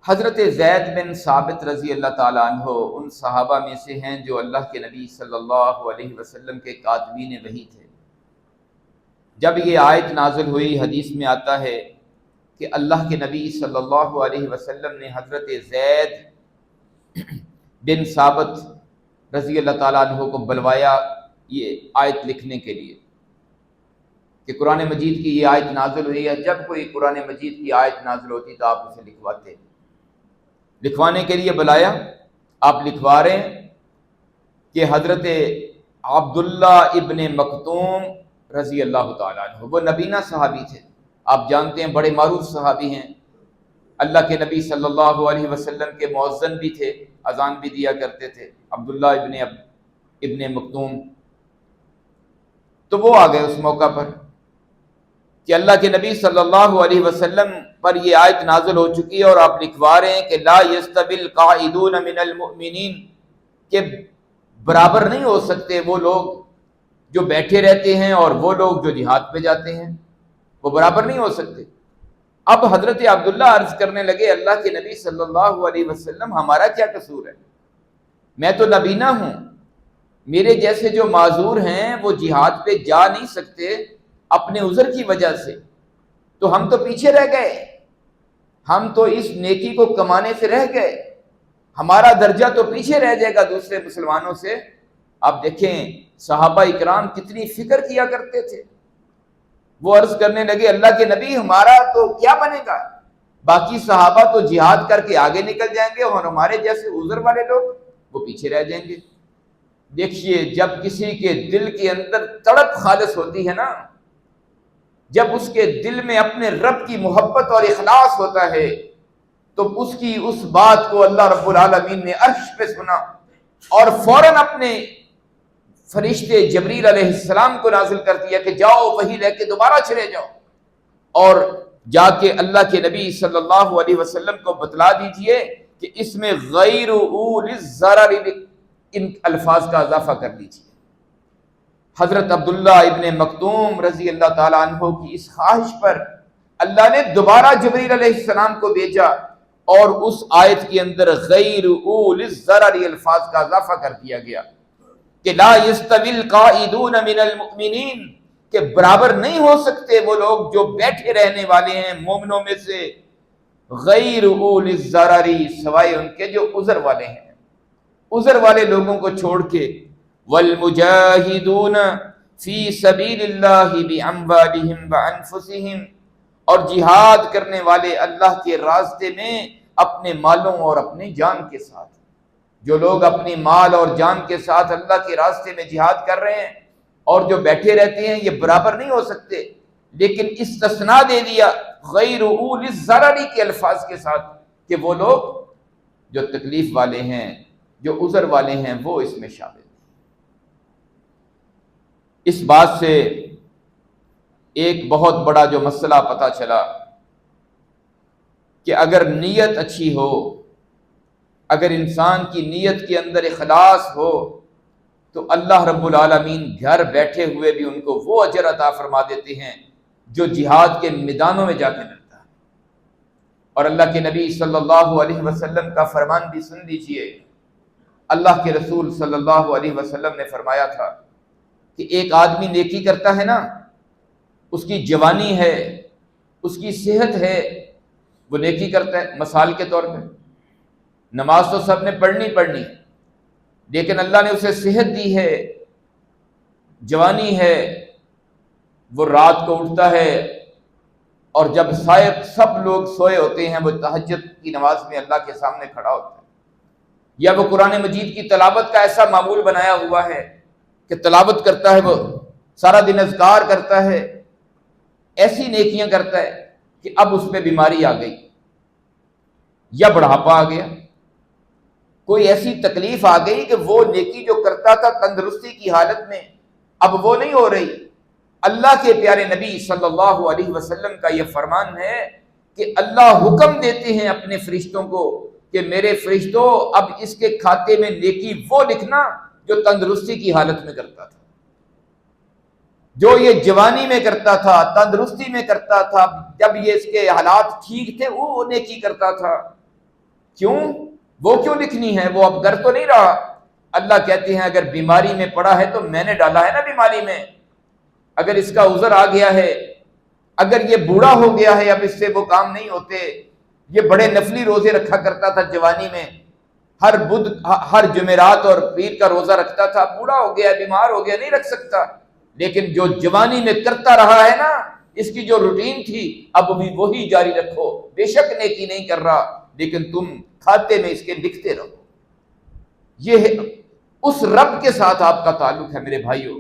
حضرت زید بن ثابت رضی اللہ تعالیٰ عنہ ان صحابہ میں سے ہیں جو اللہ کے نبی صلی اللہ علیہ وسلم کے کاتبین وحی تھے۔ جب یہ آیت نازل ہوئی، حدیث میں آتا ہے کہ اللہ کے نبی صلی اللہ علیہ وسلم نے حضرت زید بن ثابت رضی اللہ تعالیٰ عنہ کو بلوایا یہ آیت لکھنے کے لیے کہ قرآن مجید کی یہ آیت نازل ہوئی ہے۔ جب کوئی قرآن مجید کی آیت نازل ہوتی تو آپ اسے لکھواتے، لکھوانے کے لیے بلایا۔ آپ لکھوا رہے ہیں کہ حضرت عبداللہ ابن مکتوم رضی اللہ تعالیٰ عنہ، وہ نبینہ صحابی تھے، آپ جانتے ہیں بڑے معروف صحابی ہیں، اللہ کے نبی صلی اللہ علیہ وسلم کے مؤذن بھی تھے، اذان بھی دیا کرتے تھے، عبداللہ ابن مکتوم۔ تو وہ آ گئے اس موقع پر کہ اللہ کے نبی صلی اللہ علیہ وسلم پر یہ آیت نازل ہو چکی ہے اور آپ لکھوا رہے ہیں کہ لا یستوی القاعدون من المؤمنین، کہ برابر نہیں ہو سکتے وہ لوگ جو بیٹھے رہتے ہیں اور وہ لوگ جو جہاد پہ جاتے ہیں، وہ برابر نہیں ہو سکتے۔ اب حضرت عبداللہ عرض کرنے لگے اللہ کے نبی صلی اللہ علیہ وسلم ہمارا کیا قصور ہے؟ میں تو نبینہ ہوں، میرے جیسے جو معذور ہیں وہ جہاد پہ جا نہیں سکتے اپنے عذر کی وجہ سے، تو ہم تو پیچھے رہ گئے، ہم تو اس نیکی کو کمانے سے رہ گئے، ہمارا درجہ تو پیچھے رہ جائے گا دوسرے مسلمانوں سے۔ آپ دیکھیں صحابہ اکرام کتنی فکر کیا کرتے تھے۔ وہ عرض کرنے لگے اللہ کے نبی ہمارا تو کیا بنے گا، باقی صحابہ تو جہاد کر کے آگے نکل جائیں گے اور ہمارے جیسے عذر والے لوگ وہ پیچھے رہ جائیں گے۔ دیکھیے جب کسی کے دل کے اندر تڑپ خالص ہوتی ہے نا، جب اس کے دل میں اپنے رب کی محبت اور اخلاص ہوتا ہے تو اس کی اس بات کو اللہ رب العالمین نے عرش پہ سنا اور فوراً اپنے فرشتے جبریل علیہ السلام کو نازل کر دیا کہ جاؤ وہی لے کے دوبارہ چلے جاؤ اور جا کے اللہ کے نبی صلی اللہ علیہ وسلم کو بتلا دیجئے کہ اس میں غیر اولی الضرر ان الفاظ کا اضافہ کر دیجئے۔ حضرت عبداللہ ابن مکتوم رضی اللہ تعالیٰ عنہ کی اس خواہش پر اللہ نے دوبارہ جبریل علیہ السلام کو بھیجا اور اس آیت کے اندر غیر اولی الضرر الفاظ کا اضافہ کر دیا گیا کہ لا یستوی القاعدون من المؤمنین، کہ برابر نہیں ہو سکتے وہ لوگ جو بیٹھے رہنے والے ہیں مومنوں میں سے، غیر اولی الضرر سوائے ان کے جو عذر والے ہیں، عذر والے لوگوں کو چھوڑ کے، والمجاہدون فی سبیل اللہ باموالہم وانفسہم، اور جہاد کرنے والے اللہ کے راستے میں اپنے مالوں اور اپنی جان کے ساتھ۔ جو لوگ اپنی مال اور جان کے ساتھ اللہ کے راستے میں جہاد کر رہے ہیں اور جو بیٹھے رہتے ہیں یہ برابر نہیں ہو سکتے، لیکن استثناء دے دیا غیر اولی الضرر کے الفاظ کے ساتھ کہ وہ لوگ جو تکلیف والے ہیں، جو عذر والے ہیں، وہ اس میں شامل ہیں۔ اس بات سے ایک بہت بڑا جو مسئلہ پتہ چلا کہ اگر نیت اچھی ہو، اگر انسان کی نیت کے اندر اخلاص ہو تو اللہ رب العالمین گھر بیٹھے ہوئے بھی ان کو وہ اجر عطا فرما دیتے ہیں جو جہاد کے میدانوں میں جا کے ملتا ہے۔ اور اللہ کے نبی صلی اللہ علیہ وسلم کا فرمان بھی سن لیجئے۔ اللہ کے رسول صلی اللہ علیہ وسلم نے فرمایا تھا کہ ایک آدمی نیکی کرتا ہے نا، اس کی جوانی ہے، اس کی صحت ہے، وہ نیکی کرتا ہے۔ مثال کے طور پہ نماز تو سب نے پڑھنی لیکن اللہ نے اسے صحت دی ہے، جوانی ہے، وہ رات کو اٹھتا ہے اور جب سب لوگ سوئے ہوتے ہیں وہ تہجد کی نماز میں اللہ کے سامنے کھڑا ہوتا ہے، یا وہ قرآن مجید کی تلاوت کا ایسا معمول بنایا ہوا ہے کہ تلاوت کرتا ہے، وہ سارا دن اذکار کرتا ہے، ایسی نیکیاں کرتا ہے کہ اب اس پہ بیماری آ گئی یا بڑھاپا آ گیا، کوئی ایسی تکلیف آ گئی کہ وہ نیکی جو کرتا تھا تندرستی کی حالت میں اب وہ نہیں ہو رہی۔ اللہ کے پیارے نبی صلی اللہ علیہ وسلم کا یہ فرمان ہے کہ اللہ حکم دیتے ہیں اپنے فرشتوں کو کہ میرے فرشتوں اب اس کے کھاتے میں نیکی وہ لکھنا جو تندرستی کی حالت میں کرتا تھا، جو یہ جوانی میں کرتا تھا، تندرستی میں کرتا تھا، جب یہ اس کے حالات ٹھیک تھے وہ نیکی کرتا تھا۔ کیوں؟ وہ کیوں لکھنی ہے؟ وہ اب گر تو نہیں رہا۔ اللہ کہتے ہیں اگر بیماری میں پڑا ہے تو میں نے ڈالا ہے نا بیماری میں، اگر اس کا عذر آ گیا ہے، اگر یہ بوڑھا ہو گیا ہے، اب اس سے وہ کام نہیں ہوتے، یہ بڑے نفلی روزے رکھا کرتا تھا جوانی میں، ہر جمعرات اور پیر کا روزہ رکھتا تھا، بوڑھا ہو گیا، بیمار ہو گیا، نہیں رکھ سکتا، لیکن جو جوانی میں کرتا رہا ہے نا، اس کی جو روٹین تھی اب بھی وہی جاری رکھو، بے شک نیکی نہیں کر رہا لیکن تم کھاتے میں اس کے لکھتے رہو۔ یہ اس رب کے ساتھ آپ کا تعلق ہے میرے بھائیوں